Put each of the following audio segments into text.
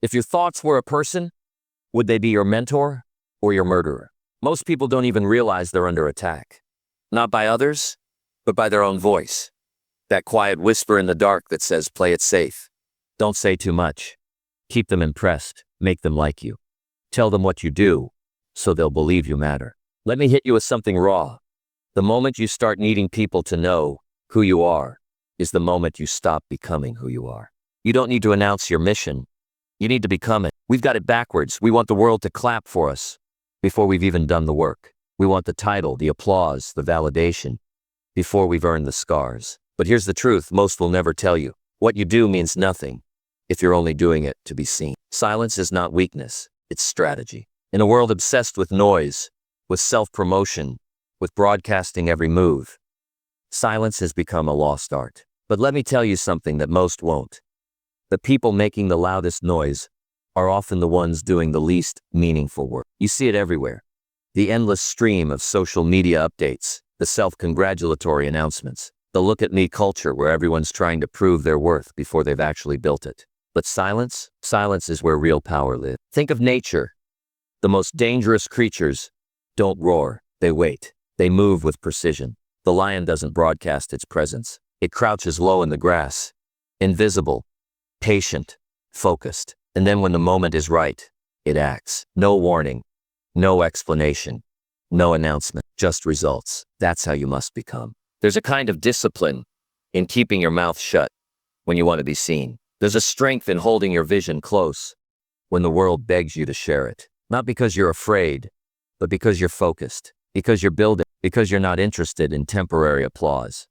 If your thoughts were a person, would they be your mentor or your murderer? Most people don't even realize they're under attack. Not by others, but by their own voice. That quiet whisper in the dark that says, play it safe. Don't say too much. Keep them impressed. Make them like you. Tell them what you do, so they'll believe you matter. Let me hit you with something raw. The moment you start needing people to know who you are is the moment you stop becoming who you are. You don't need to announce your mission. You need to become it. We've got it backwards. We want the world to clap for us before we've even done the work. We want the title, the applause, the validation before we've earned the scars. But here's the truth, most will never tell you. What you do means nothing if you're only doing it to be seen. Silence is not weakness, it's strategy. In a world obsessed with noise, with self-promotion, with broadcasting every move, silence has become a lost art. But let me tell you something that most won't. The people making the loudest noise are often the ones doing the least meaningful work. You see it everywhere. The endless stream of social media updates, the self-congratulatory announcements, the look at me culture where everyone's trying to prove their worth before they've actually built it. But silence is where real power lives. Think of nature. The most dangerous creatures don't roar, they wait. They move with precision. The lion doesn't broadcast its presence. It crouches low in the grass, invisible, patient, focused. And then when the moment is right, it acts. No warning, no explanation, no announcement, just results. That's how you must become. There's a kind of discipline in keeping your mouth shut when you want to be seen. There's a strength in holding your vision close when the world begs you to share it. Not because you're afraid, but because you're focused, because you're building, because you're not interested in temporary applause.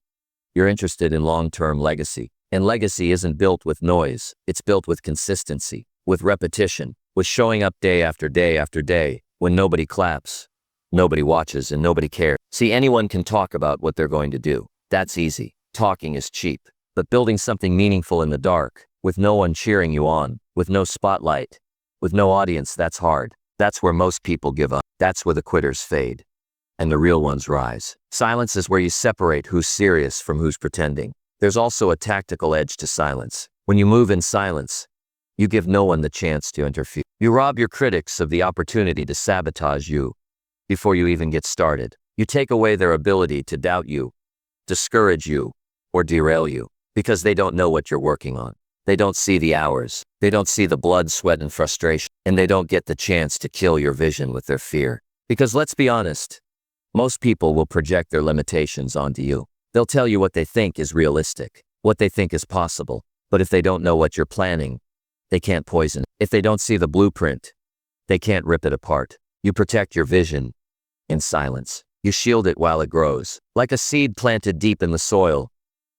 You're interested in long-term legacy. And legacy isn't built with noise. It's built with consistency, with repetition, with showing up day after day after day when nobody claps, nobody watches, and nobody cares. See, anyone can talk about what they're going to do. That's easy. Talking is cheap. But building something meaningful in the dark, with no one cheering you on, with no spotlight, with no audience, that's hard. That's where most people give up. That's where the quitters fade and the real ones rise. Silence is where you separate who's serious from who's pretending. There's also a tactical edge to silence. When you move in silence, you give no one the chance to interfere. You rob your critics of the opportunity to sabotage you before you even get started. You take away their ability to doubt you, discourage you, or derail you because they don't know what you're working on. They don't see the hours. They don't see the blood, sweat, and frustration. And they don't get the chance to kill your vision with their fear. Because let's be honest, most people will project their limitations onto you. They'll tell you what they think is realistic, what they think is possible. But if they don't know what you're planning, they can't poison it. If they don't see the blueprint, they can't rip it apart. You protect your vision in silence. You shield it while it grows. Like a seed planted deep in the soil,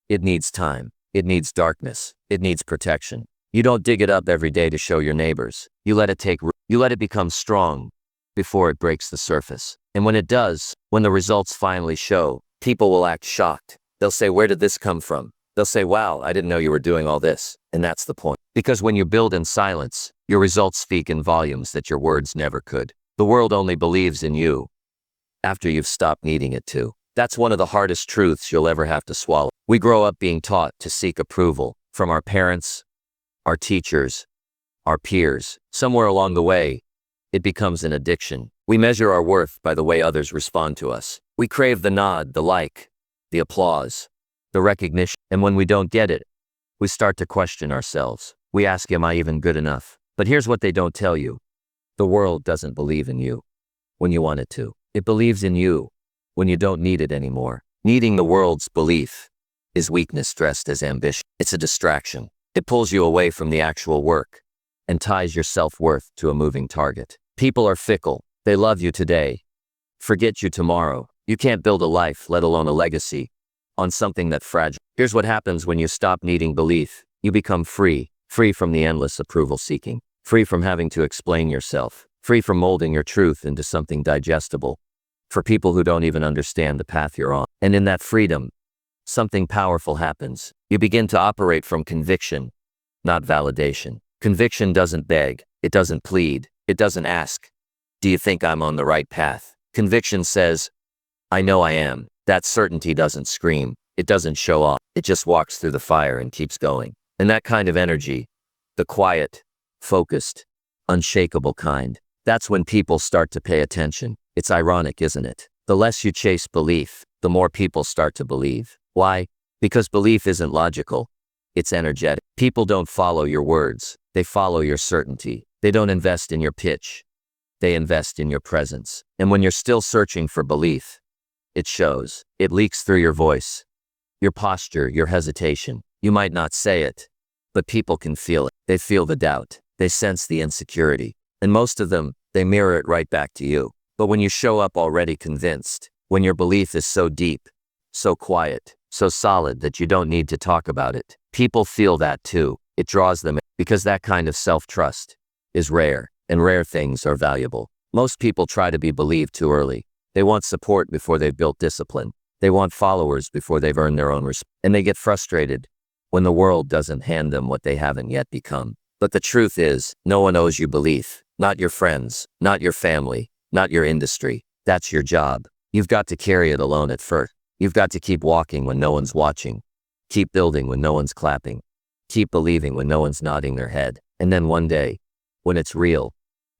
it needs time. It needs darkness. It needs protection. You don't dig it up every day to show your neighbors. You let it take root. You let it become strong before it breaks the surface. And when it does, when the results finally show, people will act shocked. They'll say, where did this come from? They'll say, wow, I didn't know you were doing all this. And that's the point. Because when you build in silence, your results speak in volumes that your words never could. The world only believes in you after you've stopped needing it to. That's one of the hardest truths you'll ever have to swallow. We grow up being taught to seek approval from our parents, our teachers, our peers. Somewhere along the way, it becomes an addiction. We measure our worth by the way others respond to us. We crave the nod, the like, the applause, the recognition. And when we don't get it, we start to question ourselves. We ask, am I even good enough? But here's what they don't tell you. The world doesn't believe in you when you want it to. It believes in you when you don't need it anymore. Needing the world's belief is weakness dressed as ambition. It's a distraction. It pulls you away from the actual work and ties your self-worth to a moving target. People are fickle. They love you today, forget you tomorrow. You can't build a life, let alone a legacy, on something that's fragile. Here's what happens when you stop needing belief. You become free from the endless approval seeking, free from having to explain yourself, free from molding your truth into something digestible for people who don't even understand the path you're on. And in that freedom, something powerful happens. You begin to operate from conviction, not validation. Conviction doesn't beg. It doesn't plead. It doesn't ask, do you think I'm on the right path? Conviction says, I know I am. That certainty doesn't scream. It doesn't show off. It just walks through the fire and keeps going. And that kind of energy, the quiet, focused, unshakable kind. That's when people start to pay attention. It's ironic, isn't it? The less you chase belief, the more people start to believe. Why? Because belief isn't logical. It's energetic. People don't follow your words. They follow your certainty. They don't invest in your pitch. They invest in your presence. And when you're still searching for belief, it shows. It leaks through your voice, your posture, your hesitation. You might not say it, but people can feel it. They feel the doubt. They sense the insecurity. And most of them, they mirror it right back to you. But when you show up already convinced, when your belief is so deep, so quiet, so solid that you don't need to talk about it, people feel that too. It draws them in, because that kind of self-trust is rare, and rare things are valuable. Most people try to be believed too early. They want support before they've built discipline. They want followers before they've earned their own respect. And they get frustrated when the world doesn't hand them what they haven't yet become. But the truth is, no one owes you belief. Not your friends, not your family, not your industry. That's your job. You've got to carry it alone at first. You've got to keep walking when no one's watching. Keep building when no one's clapping. Keep believing when no one's nodding their head. And then one day, when it's real,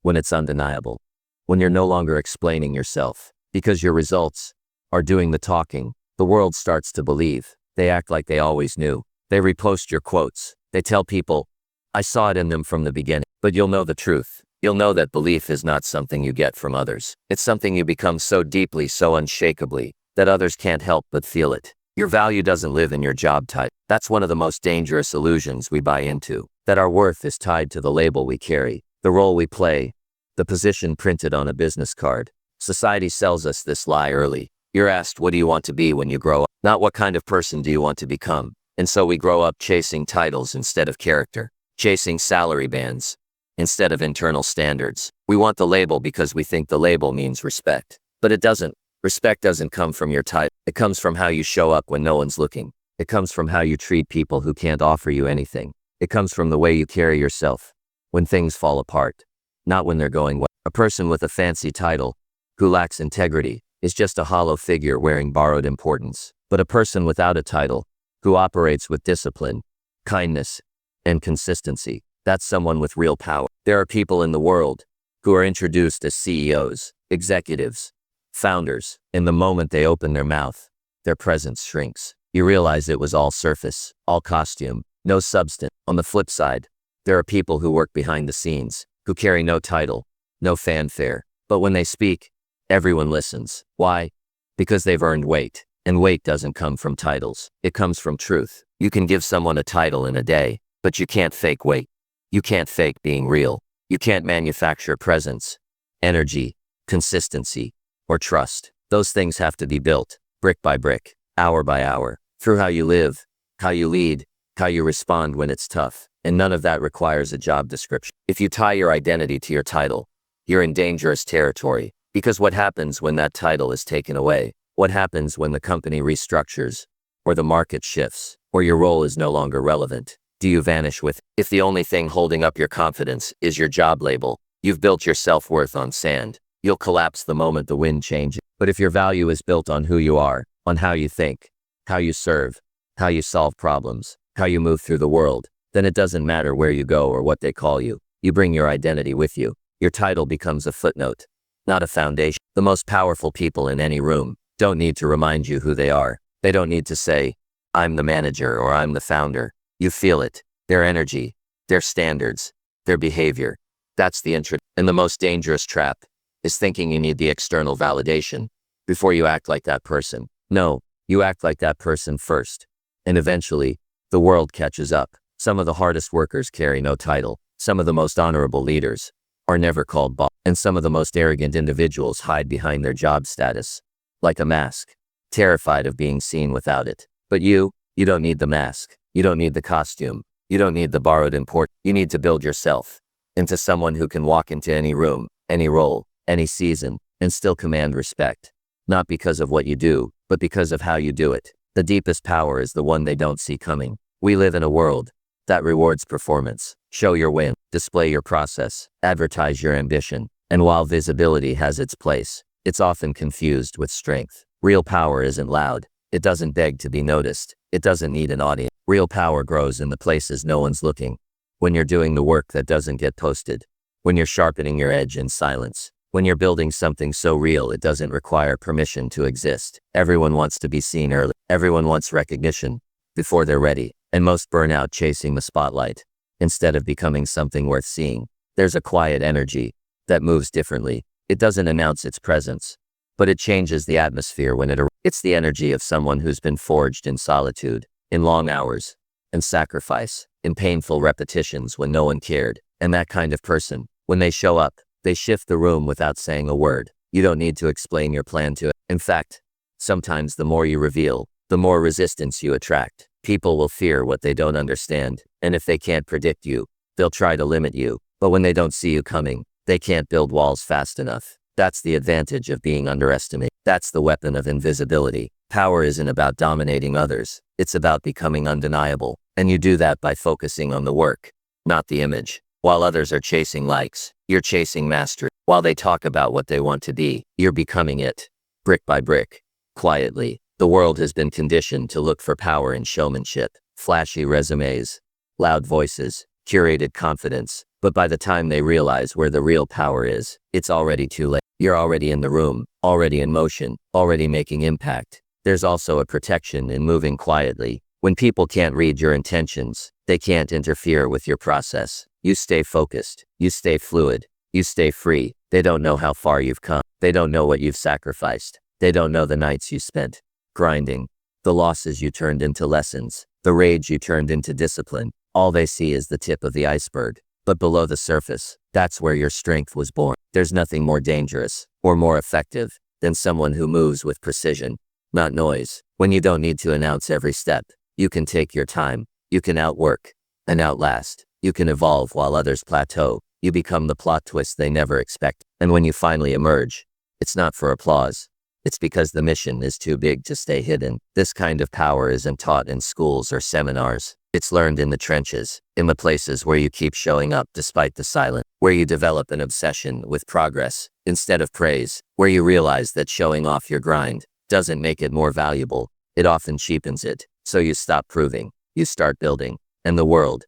when it's undeniable, when you're no longer explaining yourself, because your results are doing the talking, the world starts to believe. They act like they always knew. They repost your quotes. They tell people, I saw it in them from the beginning. But you'll know the truth. You'll know that belief is not something you get from others. It's something you become so deeply, so unshakably, that others can't help but feel it. Your value doesn't live in your job title. That's one of the most dangerous illusions we buy into, that our worth is tied to the label we carry, the role we play, the position printed on a business card. Society sells us this lie early. You're asked, what do you want to be when you grow up? Not what kind of person do you want to become? And so we grow up chasing titles instead of character, chasing salary bands instead of internal standards. We want the label because we think the label means respect. But it doesn't. Respect doesn't come from your title. It comes from how you show up when no one's looking. It comes from how you treat people who can't offer you anything. It comes from the way you carry yourself when things fall apart, not when they're going well. A person with a fancy title who lacks integrity is just a hollow figure wearing borrowed importance. But a person without a title who operates with discipline, kindness, and consistency, that's someone with real power. There are people in the world who are introduced as CEOs, executives, founders. In the moment they open their mouth, their presence shrinks. You realize it was all surface, all costume, no substance. On the flip side, there are people who work behind the scenes, who carry no title, no fanfare. But when they speak, everyone listens. Why? Because they've earned weight. And weight doesn't come from titles. It comes from truth. You can give someone a title in a day, but you can't fake weight. You can't fake being real. You can't manufacture presence, energy, consistency, or trust. Those things have to be built, brick by brick, hour by hour, through how you live, how you lead, how you respond when it's tough. And none of that requires a job description. If you tie your identity to your title, you're in dangerous territory. Because what happens when that title is taken away? What happens when the company restructures, or the market shifts, or your role is no longer relevant? Do you vanish with? If the only thing holding up your confidence is your job label, you've built your self-worth on sand. You'll collapse the moment the wind changes. But if your value is built on who you are, on how you think, how you serve, how you solve problems, how you move through the world, then it doesn't matter where you go or what they call you. You bring your identity with you. Your title becomes a footnote, not a foundation. The most powerful people in any room don't need to remind you who they are. They don't need to say, I'm the manager or I'm the founder. You feel it, their energy, their standards, their behavior. That's the intro. And the most dangerous trap is thinking you need the external validation before you act like that person. No, you act like that person first. And eventually, the world catches up. Some of the hardest workers carry no title. Some of the most honorable leaders are never called boss. And some of the most arrogant individuals hide behind their job status, like a mask, terrified of being seen without it. But you don't need the mask. You don't need the costume. You don't need the borrowed import. You need to build yourself into someone who can walk into any room, any role, any season, and still command respect. Not because of what you do, but because of how you do it. The deepest power is the one they don't see coming. We live in a world that rewards performance. Show your win, display your process, advertise your ambition. And while visibility has its place, it's often confused with strength. Real power isn't loud. It doesn't beg to be noticed. It doesn't need an audience. Real power grows in the places no one's looking, when you're doing the work that doesn't get posted, when you're sharpening your edge in silence, when you're building something so real it doesn't require permission to exist. Everyone wants to be seen early. Everyone wants recognition before they're ready, and most burn out chasing the spotlight instead of becoming something worth seeing. There's a quiet energy that moves differently. It doesn't announce its presence, but it changes the atmosphere when it's the energy of someone who's been forged in solitude, in long hours, and sacrifice, in painful repetitions when no one cared. And that kind of person, when they show up, they shift the room without saying a word. You don't need to explain your plan to it. In fact, sometimes the more you reveal, the more resistance you attract. People will fear what they don't understand, and if they can't predict you, they'll try to limit you. But when they don't see you coming, they can't build walls fast enough. That's the advantage of being underestimated. That's the weapon of invisibility. Power isn't about dominating others. It's about becoming undeniable. And you do that by focusing on the work, not the image. While others are chasing likes, you're chasing mastery. While they talk about what they want to be, you're becoming it. Brick by brick, quietly. The world has been conditioned to look for power in showmanship, flashy resumes, loud voices, curated confidence. But by the time they realize where the real power is, it's already too late. You're already in the room, already in motion, already making impact. There's also a protection in moving quietly. When people can't read your intentions, they can't interfere with your process. You stay focused, you stay fluid, you stay free. They don't know how far you've come. They don't know what you've sacrificed. They don't know the nights you spent grinding, the losses you turned into lessons, the rage you turned into discipline. All they see is the tip of the iceberg. But below the surface, that's where your strength was born. There's nothing more dangerous or more effective than someone who moves with precision, not noise. When you don't need to announce every step, you can take your time, you can outwork and outlast, you can evolve while others plateau. You become the plot twist they never expect. And when you finally emerge, it's not for applause. It's because the mission is too big to stay hidden. This kind of power isn't taught in schools or seminars. It's learned in the trenches, in the places where you keep showing up despite the silence, where you develop an obsession with progress instead of praise, where you realize that showing off your grind doesn't make it more valuable. It often cheapens it. So you stop proving, you start building, and the world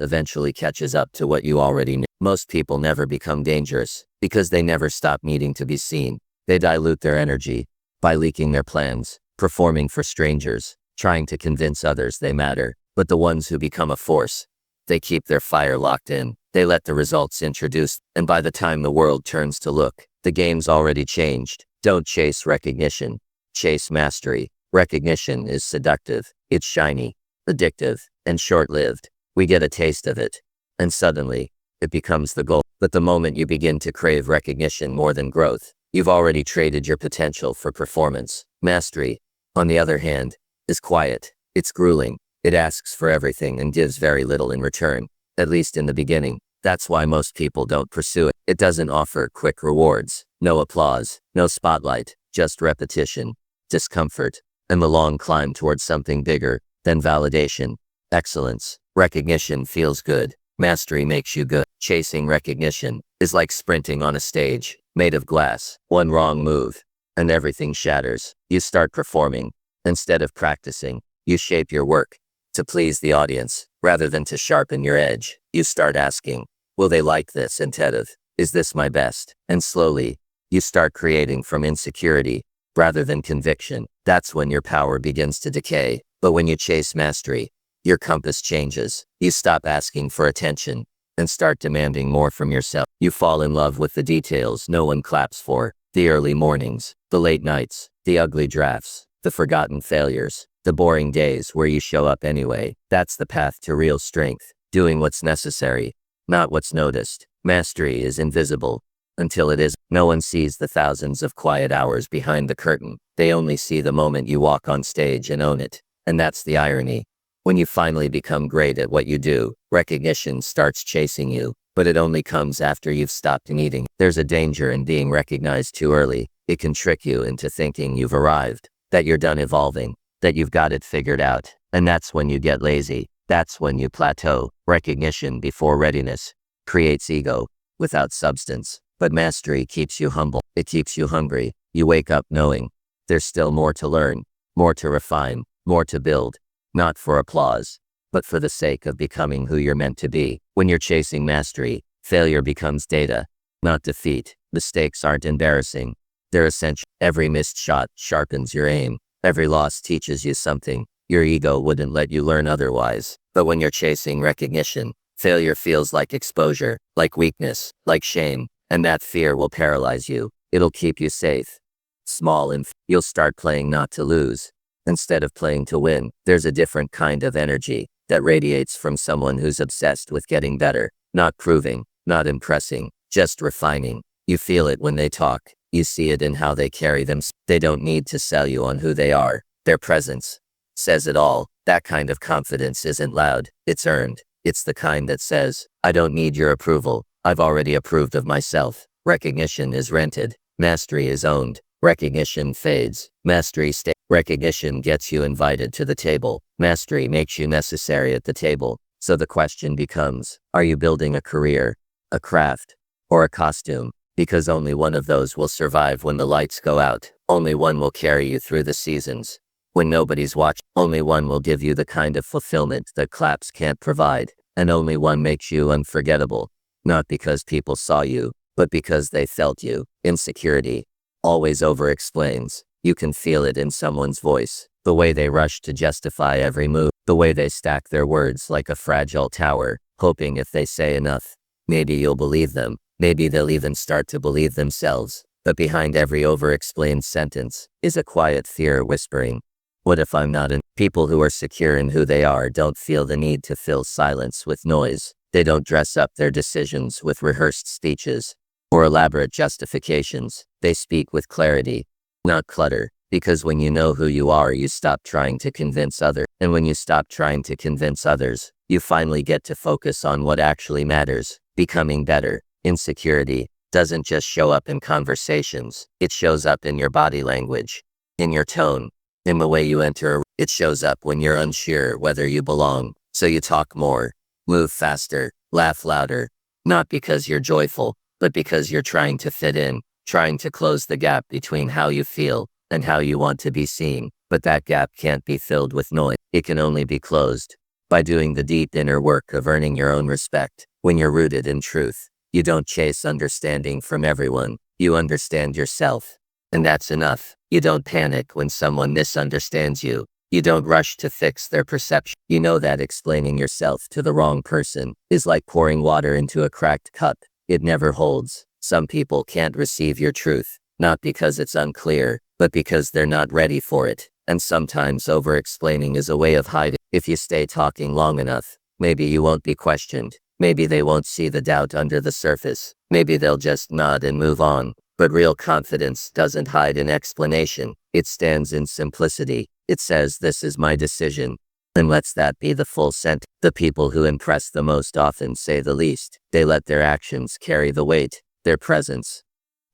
eventually catches up to what you already knew. Most people never become dangerous because they never stop needing to be seen. They dilute their energy by leaking their plans, performing for strangers, trying to convince others they matter. But the ones who become a force, they keep their fire locked in. They let the results introduce, and by the time the world turns to look, the game's already changed. Don't chase recognition, chase mastery. Recognition is seductive, it's shiny, addictive, and short-lived. We get a taste of it, and suddenly, it becomes the goal. But the moment you begin to crave recognition more than growth, you've already traded your potential for performance. Mastery, on the other hand, is quiet. It's grueling. It asks for everything and gives very little in return, at least in the beginning. That's why most people don't pursue it. It doesn't offer quick rewards, no applause, no spotlight, just repetition, discomfort, and the long climb towards something bigger than validation. Excellence. Recognition feels good. Mastery makes you good. Chasing recognition is like sprinting on a stage made of glass. One wrong move, and everything shatters. You start performing instead of practicing. You shape your work to please the audience rather than to sharpen your edge. You start asking, will they like this instead of, is this my best? And slowly, you start creating from insecurity rather than conviction. That's when your power begins to decay. But when you chase mastery, your compass changes. You stop asking for attention and start demanding more from yourself. You fall in love with the details no one claps for. The early mornings, the late nights, the ugly drafts, the forgotten failures, the boring days where you show up anyway. That's the path to real strength. Doing what's necessary, not what's noticed. Mastery is invisible until it is. No one sees the thousands of quiet hours behind the curtain. They only see the moment you walk on stage and own it. And that's the irony. When you finally become great at what you do, recognition starts chasing you, but it only comes after you've stopped needing. There's a danger in being recognized too early. It can trick you into thinking you've arrived, that you're done evolving, that you've got it figured out. And that's when you get lazy. That's when you plateau. Recognition before readiness creates ego without substance. But mastery keeps you humble. It keeps you hungry. You wake up knowing there's still more to learn, more to refine, more to build. Not for applause, but for the sake of becoming who you're meant to be. When you're chasing mastery, failure becomes data, not defeat. Mistakes aren't embarrassing. They're essential. Every missed shot sharpens your aim. Every loss teaches you something. Your ego wouldn't let you learn otherwise. But when you're chasing recognition, failure feels like exposure, like weakness, like shame, and that fear will paralyze you. It'll keep you safe, small, and you'll start playing not to lose instead of playing to win. There's a different kind of energy that radiates from someone who's obsessed with getting better, not proving, not impressing, just refining. You feel it when they talk. You see it in how they carry them. They don't need to sell you on who they are. Their presence says it all. That kind of confidence isn't loud. It's earned. It's the kind that says, I don't need your approval. I've already approved of myself. Recognition is rented. Mastery is owned. Recognition fades. Mastery stays. Recognition gets you invited to the table. Mastery makes you necessary at the table. So the question becomes, are you building a career, a craft, or a costume? Because only one of those will survive when the lights go out. Only one will carry you through the seasons. When nobody's watching, only one will give you the kind of fulfillment that claps can't provide. And only one makes you unforgettable. Not because people saw you, but because they felt you. Insecurity always over-explains. You can feel it in someone's voice, the way they rush to justify every move, the way they stack their words like a fragile tower, hoping if they say enough, maybe you'll believe them. Maybe they'll even start to believe themselves. But behind every over-explained sentence is a quiet fear whispering, what if I'm not in? People who are secure in who they are don't feel the need to fill silence with noise. They don't dress up their decisions with rehearsed speeches or elaborate justifications. They speak with clarity, not clutter, because when you know who you are, you stop trying to convince others. And when you stop trying to convince others, you finally get to focus on what actually matters, becoming better. Insecurity doesn't just show up in conversations. It shows up in your body language, in your tone, in the way you enter. It shows up when you're unsure whether you belong. So you talk more, move faster, laugh louder, not because you're joyful, but because you're trying to fit in, trying to close the gap between how you feel and how you want to be seen. But that gap can't be filled with noise. It can only be closed by doing the deep inner work of earning your own respect. When you're rooted in truth, you don't chase understanding from everyone. You understand yourself, and that's enough. You don't panic when someone misunderstands you. You don't rush to fix their perception. You know that explaining yourself to the wrong person is like pouring water into a cracked cup. It never holds. Some people can't receive your truth, not because it's unclear, but because they're not ready for it. And sometimes over-explaining is a way of hiding. If you stay talking long enough, maybe you won't be questioned. Maybe they won't see the doubt under the surface. Maybe they'll just nod and move on. But real confidence doesn't hide in explanation. It stands in simplicity. It says, this is my decision. And lets that be the full sentence. The people who impress the most often say the least. They let their actions carry the weight. Their presence,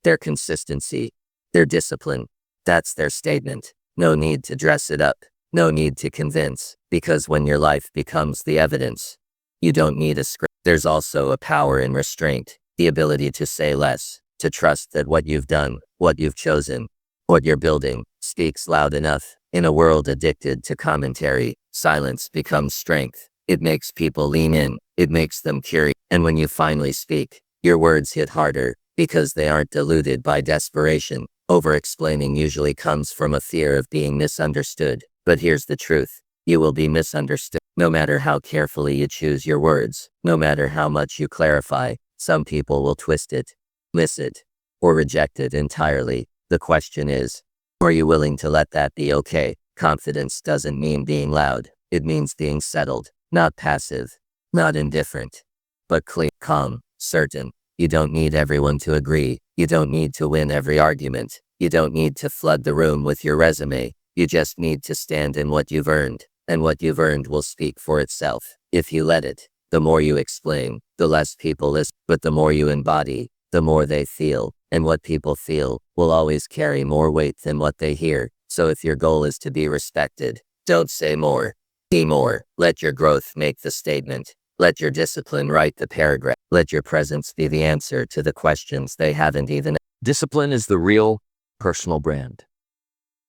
their consistency, their discipline. That's their statement. No need to dress it up. No need to convince. Because when your life becomes the evidence, you don't need a script. There's also a power in restraint. The ability to say less. To trust that what you've done, what you've chosen, what you're building, speaks loud enough. In a world addicted to commentary, silence becomes strength. It makes people lean in. It makes them curious. And when you finally speak, your words hit harder because they aren't diluted by desperation. Over-explaining usually comes from a fear of being misunderstood. But here's the truth. You will be misunderstood. No matter how carefully you choose your words, no matter how much you clarify, some people will twist it, miss it, or reject it entirely. The question is, are you willing to let that be okay? Confidence doesn't mean being loud. It means being settled, not passive, not indifferent, but clear, calm, certain. You don't need everyone to agree. You don't need to win every argument. You don't need to flood the room with your resume. You just need to stand in what you've earned, and what you've earned will speak for itself. If you let it, the more you explain, the less people listen, but the more you embody, the more they feel, and what people feel will always carry more weight than what they hear. So if your goal is to be respected, don't say more, be more. Let your growth make the statement. Let your discipline write the paragraph. Let your presence be the answer to the questions they haven't even. Discipline is the real personal brand,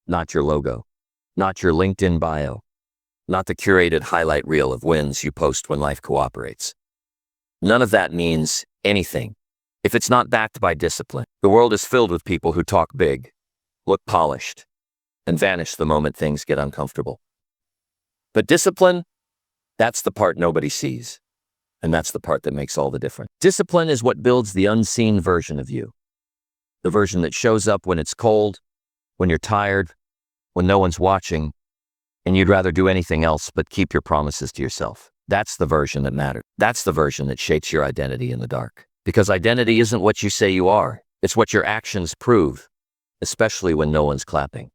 not your logo, not your LinkedIn bio, not the curated highlight reel of wins you post when life cooperates. None of that means anything if it's not backed by discipline. The world is filled with people who talk big, look polished, and vanish the moment things get uncomfortable. But discipline, that's the part nobody sees. And that's the part that makes all the difference. Discipline is what builds the unseen version of you. The version that shows up when it's cold, when you're tired, when no one's watching, and you'd rather do anything else but keep your promises to yourself. That's the version that matters. That's the version that shapes your identity in the dark. Because identity isn't what you say you are. It's what your actions prove, especially when no one's clapping.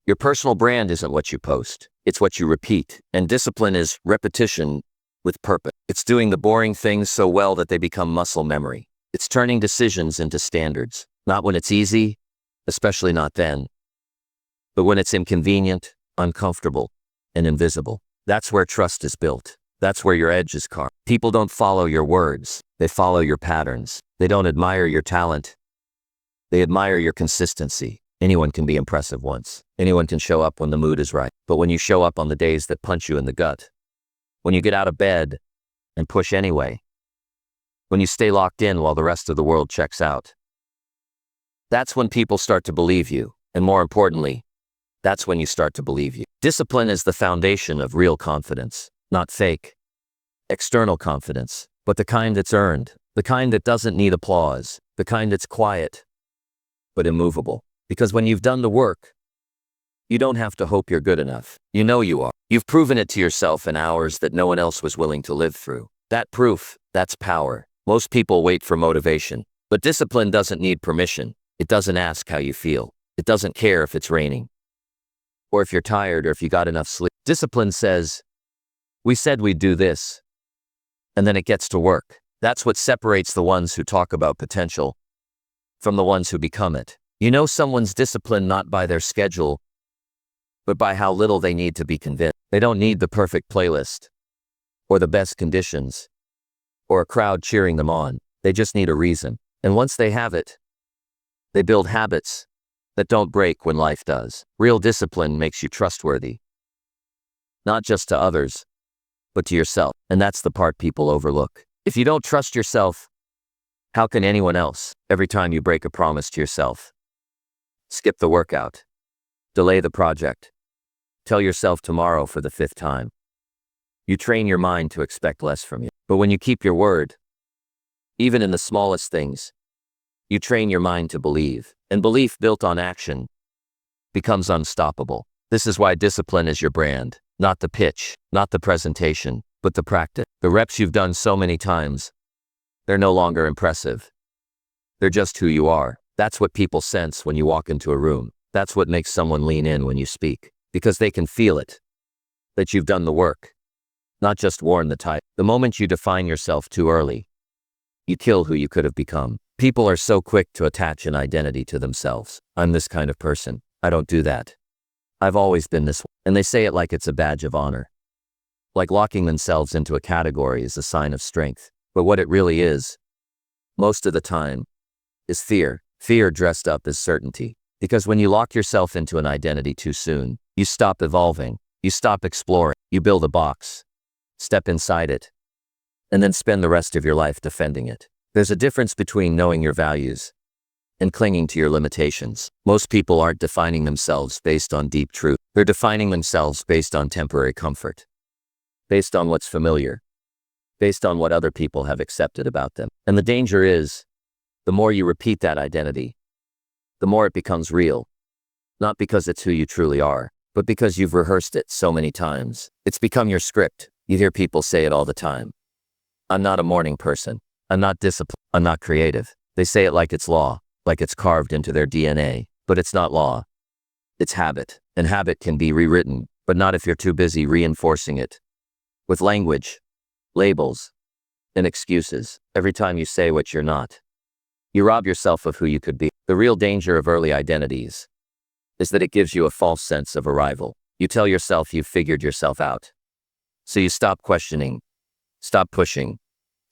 Your personal brand isn't what you post. It's what you repeat. And discipline is repetition with purpose. It's doing the boring things so well that they become muscle memory. It's turning decisions into standards. Not when it's easy, especially not then, but when it's inconvenient, uncomfortable, and invisible. That's where trust is built. That's where your edge is carved. People don't follow your words. They follow your patterns. They don't admire your talent. They admire your consistency. Anyone can be impressive once. Anyone can show up when the mood is right. But when you show up on the days that punch you in the gut, when you get out of bed and push anyway, when you stay locked in while the rest of the world checks out, that's when people start to believe you. And more importantly, that's when you start to believe you. Discipline is the foundation of real confidence, not fake, external confidence, but the kind that's earned, the kind that doesn't need applause, the kind that's quiet, but immovable. Because when you've done the work, you don't have to hope you're good enough. You know you are. You've proven it to yourself in hours that no one else was willing to live through. That proof, that's power. Most people wait for motivation, but discipline doesn't need permission. It doesn't ask how you feel. It doesn't care if it's raining, or if you're tired, or if you got enough sleep. Discipline says, we said we'd do this, and then it gets to work. That's what separates the ones who talk about potential from the ones who become it. You know someone's disciplined not by their schedule, but by how little they need to be convinced. They don't need the perfect playlist, or the best conditions, or a crowd cheering them on. They just need a reason. And once they have it, they build habits that don't break when life does. Real discipline makes you trustworthy, not just to others, but to yourself. And that's the part people overlook. If you don't trust yourself, how can anyone else? Every time you break a promise to yourself, skip the workout, delay the project, tell yourself tomorrow for the 5th time, you train your mind to expect less from you. But when you keep your word, even in the smallest things, you train your mind to believe. And belief built on action becomes unstoppable. This is why discipline is your brand. Not the pitch, not the presentation, but the practice. The reps you've done so many times, they're no longer impressive. They're just who you are. That's what people sense when you walk into a room. That's what makes someone lean in when you speak, because they can feel it, that you've done the work, not just worn the title. The moment you define yourself too early, you kill who you could have become. People are so quick to attach an identity to themselves. I'm this kind of person. I don't do that. I've always been this way. And they say it like it's a badge of honor. Like locking themselves into a category is a sign of strength. But what it really is, most of the time, is fear. Fear dressed up as certainty. Because when you lock yourself into an identity too soon, you stop evolving. You stop exploring. You build a box, step inside it, and then spend the rest of your life defending it. There's a difference between knowing your values and clinging to your limitations. Most people aren't defining themselves based on deep truth. They're defining themselves based on temporary comfort, based on what's familiar, based on what other people have accepted about them. And the danger is, the more you repeat that identity, the more it becomes real. Not because it's who you truly are, but because you've rehearsed it so many times. It's become your script. You hear people say it all the time. I'm not a morning person. I'm not disciplined. I'm not creative. They say it like it's law, like it's carved into their DNA. But it's not law. It's habit. And habit can be rewritten, but not if you're too busy reinforcing it with language, labels, and excuses. Every time you say what you're not, you rob yourself of who you could be. The real danger of early identities is that it gives you a false sense of arrival. You tell yourself you've figured yourself out. So you stop questioning, stop pushing,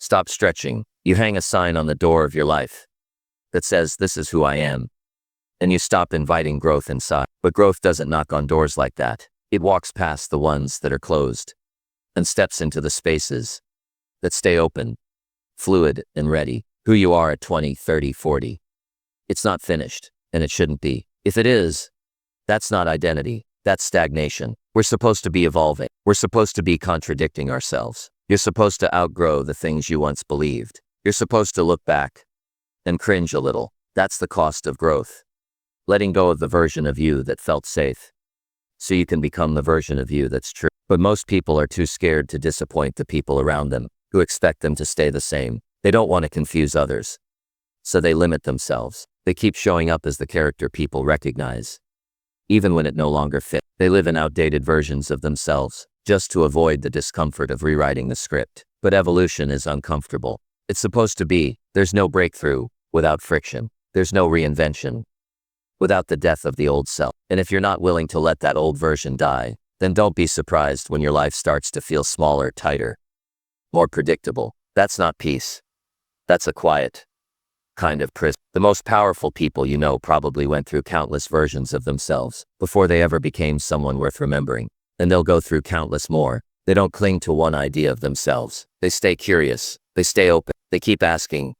stop stretching. You hang a sign on the door of your life that says, "This is who I am." And you stop inviting growth inside. But growth doesn't knock on doors like that. It walks past the ones that are closed and steps into the spaces that stay open, fluid, and ready. Who you are at 20, 30, 40. It's not finished, and it shouldn't be. If it is, that's not identity. That's stagnation. We're supposed to be evolving. We're supposed to be contradicting ourselves. You're supposed to outgrow the things you once believed. You're supposed to look back and cringe a little. That's the cost of growth. Letting go of the version of you that felt safe, so you can become the version of you that's true. But most people are too scared to disappoint the people around them, who expect them to stay the same. They don't want to confuse others, so they limit themselves. They keep showing up as the character people recognize, even when it no longer fits. They live in outdated versions of themselves, just to avoid the discomfort of rewriting the script. But evolution is uncomfortable. It's supposed to be. There's no breakthrough without friction. There's no reinvention without the death of the old self. And if you're not willing to let that old version die, then don't be surprised when your life starts to feel smaller, tighter, more predictable. That's not peace. That's a quiet kind of prison. The most powerful people you know probably went through countless versions of themselves before they ever became someone worth remembering. And they'll go through countless more. They don't cling to one idea of themselves. They stay curious. They stay open. They keep asking,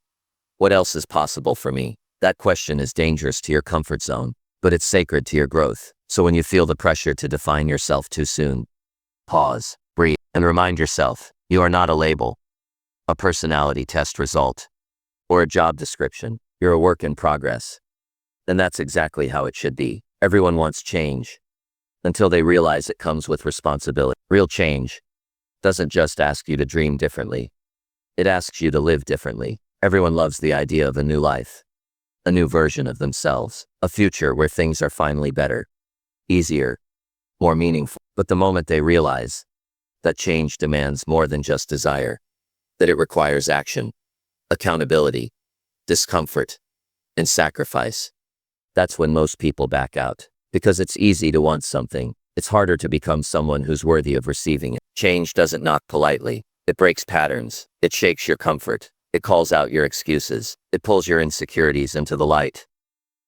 what else is possible for me? That question is dangerous to your comfort zone, but it's sacred to your growth. So when you feel the pressure to define yourself too soon, pause, breathe, and remind yourself, you are not a label, a personality test result, or a job description. You're a work in progress. And that's exactly how it should be. Everyone wants change until they realize it comes with responsibility. Real change doesn't just ask you to dream differently. It asks you to live differently. Everyone loves the idea of a new life, a new version of themselves, a future where things are finally better, easier, more meaningful. But the moment they realize that change demands more than just desire, that it requires action, accountability, discomfort, and sacrifice, that's when most people back out. Because it's easy to want something, it's harder to become someone who's worthy of receiving it. Change doesn't knock politely. It breaks patterns. It shakes your comfort. It calls out your excuses. It pulls your insecurities into the light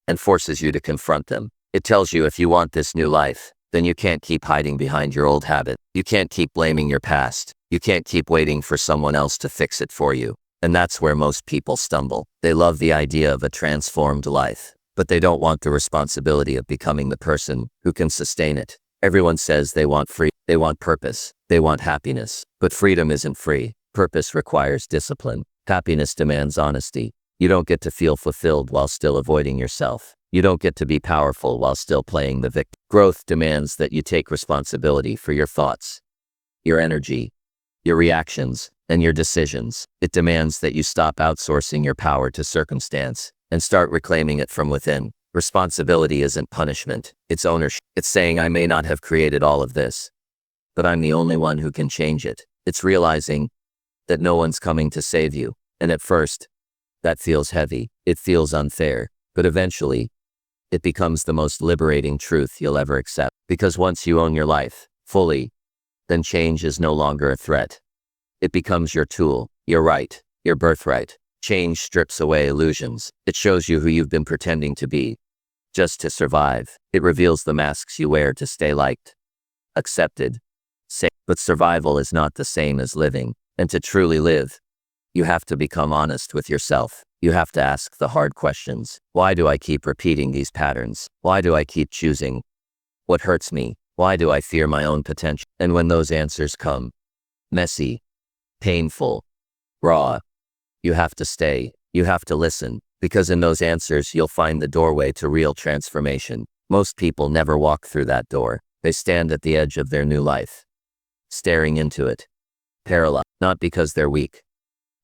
and forces you to confront them. It tells you if you want this new life, then you can't keep hiding behind your old habit. You can't keep blaming your past. You can't keep waiting for someone else to fix it for you. And that's where most people stumble. They love the idea of a transformed life, but they don't want the responsibility of becoming the person who can sustain it. Everyone says they want freedom, they want purpose, they want happiness, but freedom isn't free. Purpose requires discipline. Happiness demands honesty. You don't get to feel fulfilled while still avoiding yourself. You don't get to be powerful while still playing the victim. Growth demands that you take responsibility for your thoughts, your energy, your reactions, and your decisions. It demands that you stop outsourcing your power to circumstance and start reclaiming it from within. Responsibility isn't punishment, it's ownership. It's saying I may not have created all of this, but I'm the only one who can change it. It's realizing that no one's coming to save you. And at first, that feels heavy. It feels unfair. But eventually, it becomes the most liberating truth you'll ever accept. Because once you own your life fully, then change is no longer a threat. It becomes your tool, your right, your birthright. Change strips away illusions. It shows you who you've been pretending to be, just to survive. It reveals the masks you wear to stay liked, accepted, safe. But survival is not the same as living. And to truly live, you have to become honest with yourself. You have to ask the hard questions. Why do I keep repeating these patterns? Why do I keep choosing what hurts me? Why do I fear my own potential? And when those answers come, messy, painful, raw, you have to stay. You have to listen. Because in those answers, you'll find the doorway to real transformation. Most people never walk through that door. They stand at the edge of their new life, staring into it, paralyzed, not because they're weak,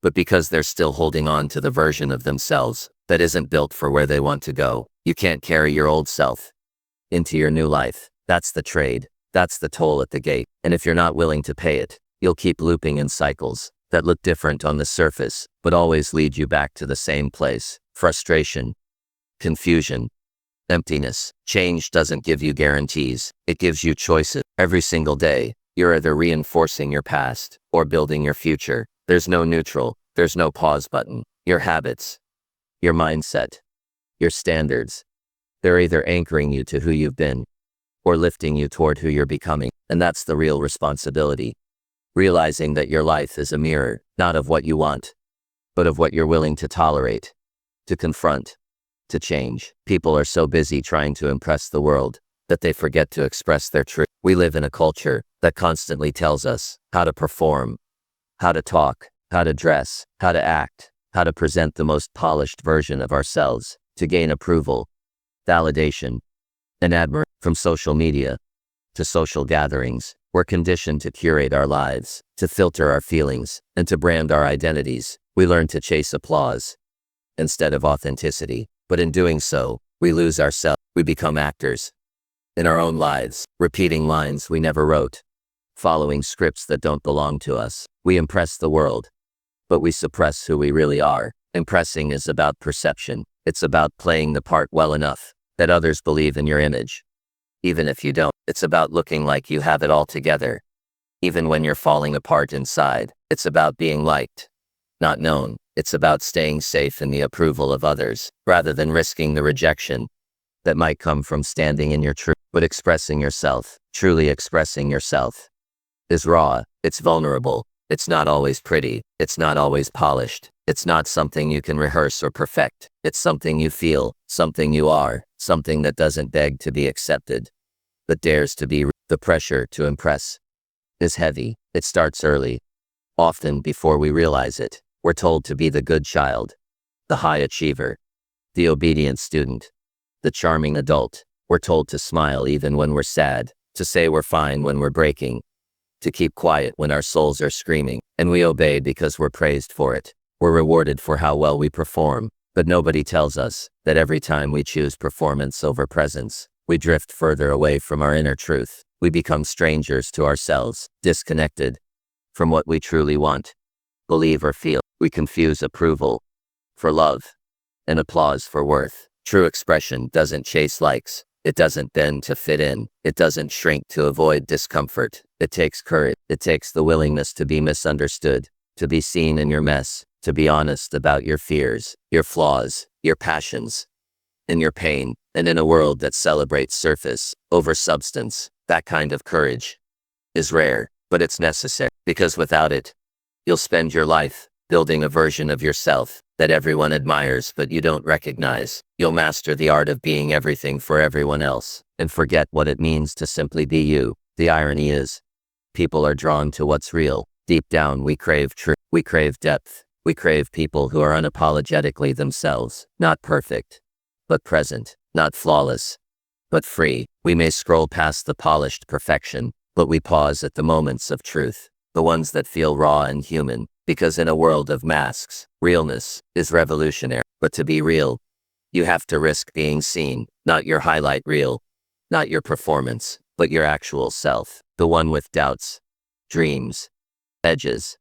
but because they're still holding on to the version of themselves that isn't built for where they want to go. You can't carry your old self into your new life. That's the trade. That's the toll at the gate. And if you're not willing to pay it, you'll keep looping in cycles that look different on the surface, but always lead you back to the same place. Frustration, confusion, emptiness. Change doesn't give you guarantees. It gives you choices. Every single day, you're either reinforcing your past or building your future. There's no neutral. There's no pause button. Your habits, your mindset, your standards, they're either anchoring you to who you've been or lifting you toward who you're becoming. And that's the real responsibility. Realizing that your life is a mirror, not of what you want, but of what you're willing to tolerate, to confront, to change. People are so busy trying to impress the world that they forget to express their truth. We live in a culture that constantly tells us how to perform, how to talk, how to dress, how to act, how to present the most polished version of ourselves to gain approval, validation, and admiration. From social media to social gatherings, we're conditioned to curate our lives, to filter our feelings, and to brand our identities. We learn to chase applause instead of authenticity, but in doing so, we lose ourselves. We become actors in our own lives, repeating lines we never wrote, following scripts that don't belong to us. We impress the world, but we suppress who we really are. Impressing is about perception. It's about playing the part well enough that others believe in your image. Even if you don't, it's about looking like you have it all together. Even when you're falling apart inside, it's about being liked, not known. It's about staying safe in the approval of others, rather than risking the rejection that might come from standing in your truth. But expressing yourself, truly expressing yourself, is raw, it's vulnerable, it's not always pretty, it's not always polished, it's not something you can rehearse or perfect. It's something you feel, something you are, something that doesn't beg to be accepted, but dares to be. The pressure to impress is heavy. It starts early, often before we realize it. We're told to be the good child, the high achiever, the obedient student, the charming adult. We're told to smile even when we're sad, to say we're fine when we're breaking, to keep quiet when our souls are screaming, and we obey because we're praised for it. We're rewarded for how well we perform, but nobody tells us that every time we choose performance over presence, we drift further away from our inner truth. We become strangers to ourselves, disconnected from what we truly want, believe, or feel. We confuse approval for love and applause for worth. True expression doesn't chase likes. It doesn't bend to fit in. It doesn't shrink to avoid discomfort. It takes courage. It takes the willingness to be misunderstood, to be seen in your mess, to be honest about your fears, your flaws, your passions, and your pain. And in a world that celebrates surface over substance, that kind of courage is rare, but it's necessary, because without it, you'll spend your life building a version of yourself that everyone admires but you don't recognize. You'll master the art of being everything for everyone else and forget what it means to simply be you. The irony is, people are drawn to what's real. Deep down, we crave truth. We crave depth. We crave people who are unapologetically themselves, not perfect, but present, not flawless, but free. We may scroll past the polished perfection, but we pause at the moments of truth, the ones that feel raw and human, because in a world of masks, realness is revolutionary. But to be real, you have to risk being seen, not your highlight reel, not your performance, but your actual self, the one with doubts, dreams, edges,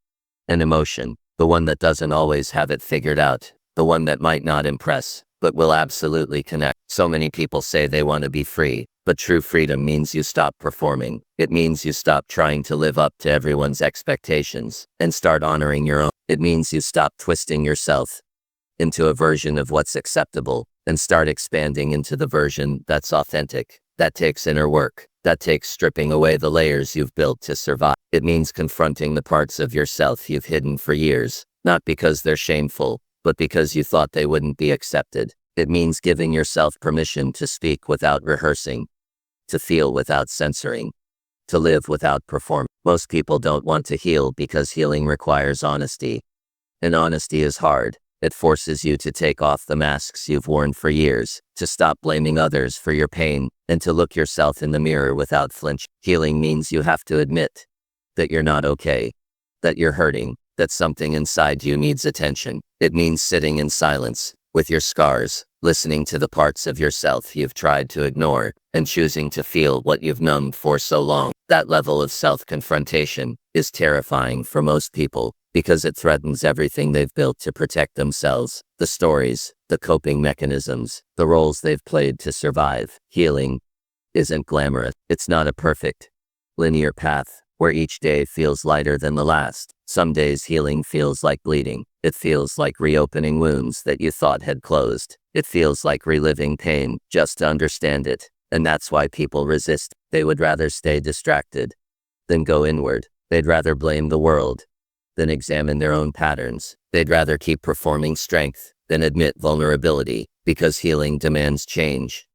and emotion, the one that doesn't always have it figured out, the one that might not impress, but will absolutely connect. So many people say they want to be free, but true freedom means you stop performing. It means you stop trying to live up to everyone's expectations and start honoring your own. It means you stop twisting yourself into a version of what's acceptable and start expanding into the version that's authentic. That takes inner work. That takes stripping away the layers you've built to survive. It means confronting the parts of yourself you've hidden for years, not because they're shameful, but because you thought they wouldn't be accepted. It means giving yourself permission to speak without rehearsing, to feel without censoring, to live without performing. Most people don't want to heal because healing requires honesty. And honesty is hard. It forces you to take off the masks you've worn for years, to stop blaming others for your pain, and to look yourself in the mirror without flinch. Healing means you have to admit that you're not okay, that you're hurting, that something inside you needs attention. It means sitting in silence with your scars, listening to the parts of yourself you've tried to ignore, and choosing to feel what you've numbed for so long. That level of self-confrontation is terrifying for most people because it threatens everything they've built to protect themselves, the stories, the coping mechanisms, the roles they've played to survive. Healing isn't glamorous. It's not a perfect, linear path where each day feels lighter than the last. Some days healing feels like bleeding. It feels like reopening wounds that you thought had closed. It feels like reliving pain just to understand it. And that's why people resist. They would rather stay distracted than go inward. They'd rather blame the world than examine their own patterns. They'd rather keep performing strength than admit vulnerability, because healing demands change.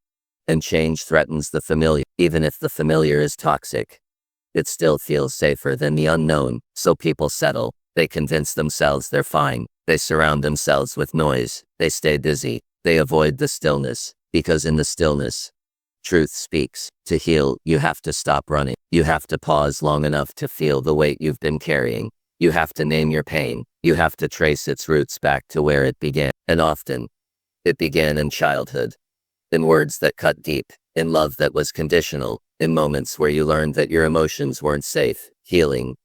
And change threatens the familiar. Even if the familiar is toxic, it still feels safer than the unknown. So people settle. They convince themselves they're fine. They surround themselves with noise. They stay busy. They avoid the stillness, because in the stillness, truth speaks. To heal, you have to stop running. You have to pause long enough to feel the weight you've been carrying. You have to name your pain. You have to trace its roots back to where it began. And often, it began in childhood. In words that cut deep. In love that was conditional. In moments where you learned that your emotions weren't safe. Healing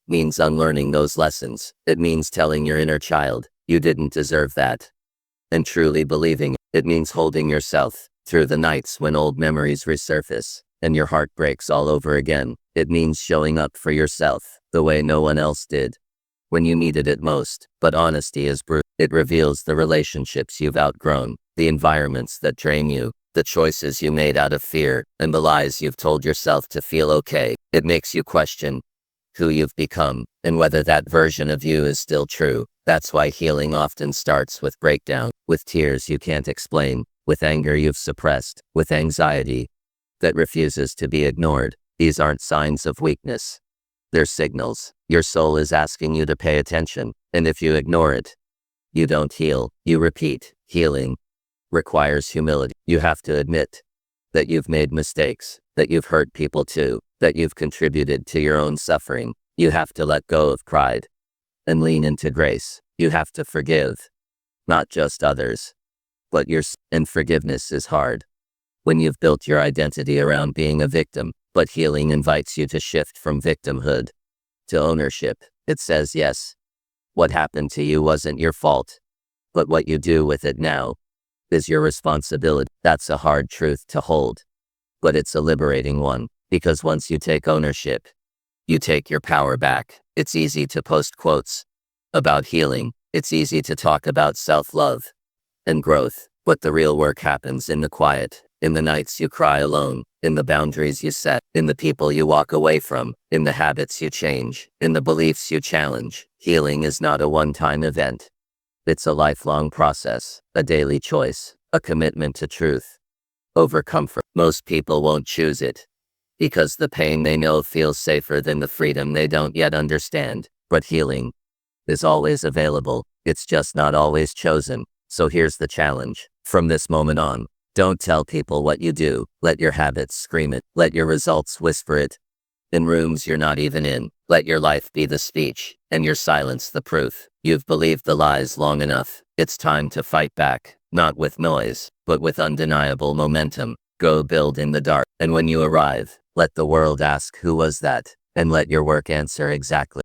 means unlearning those lessons. It means telling your inner child, you didn't deserve that. And truly believing it. It means holding yourself through the nights when old memories resurface and your heart breaks all over again. It means showing up for yourself the way no one else did when you needed it most. But honesty is brutal. It reveals the relationships you've outgrown, the environments that drain you, the choices you made out of fear, and the lies you've told yourself to feel okay. It makes you question who you've become and whether that version of you is still true. That's why healing often starts with breakdown, with tears you can't explain, with anger you've suppressed, with anxiety that refuses to be ignored. These aren't signs of weakness. They're signals. Your soul is asking you to pay attention, and if you ignore it, you don't heal, you repeat. Healing requires humility. You have to admit that you've made mistakes, that you've hurt people too, that you've contributed to your own suffering. You have to let go of pride and lean into grace. You have to forgive, not just others, but yourself. And forgiveness is hard when you've built your identity around being a victim. But healing invites you to shift from victimhood to ownership. It says, yes, what happened to you wasn't your fault, but what you do with it now is your responsibility. That's a hard truth to hold, but it's a liberating one, because once you take ownership, you take your power back. It's easy to post quotes about healing. It's easy to talk about self-love and growth, but the real work happens in the quiet, in the nights you cry alone, in the boundaries you set, in the people you walk away from, in the habits you change, in the beliefs you challenge. Healing is not a one-time event. It's a lifelong process, a daily choice, a commitment to truth over comfort. Most people won't choose it because the pain they know feels safer than the freedom they don't yet understand. But healing is always available. It's just not always chosen. So here's the challenge. From this moment on, don't tell people what you do. Let your habits scream it. Let your results whisper it. In rooms you're not even in, let your life be the speech, and your silence the proof. You've believed the lies long enough. It's time to fight back, not with noise, but with undeniable momentum. Go build in the dark, and when you arrive, let the world ask, who was that? And let your work answer exactly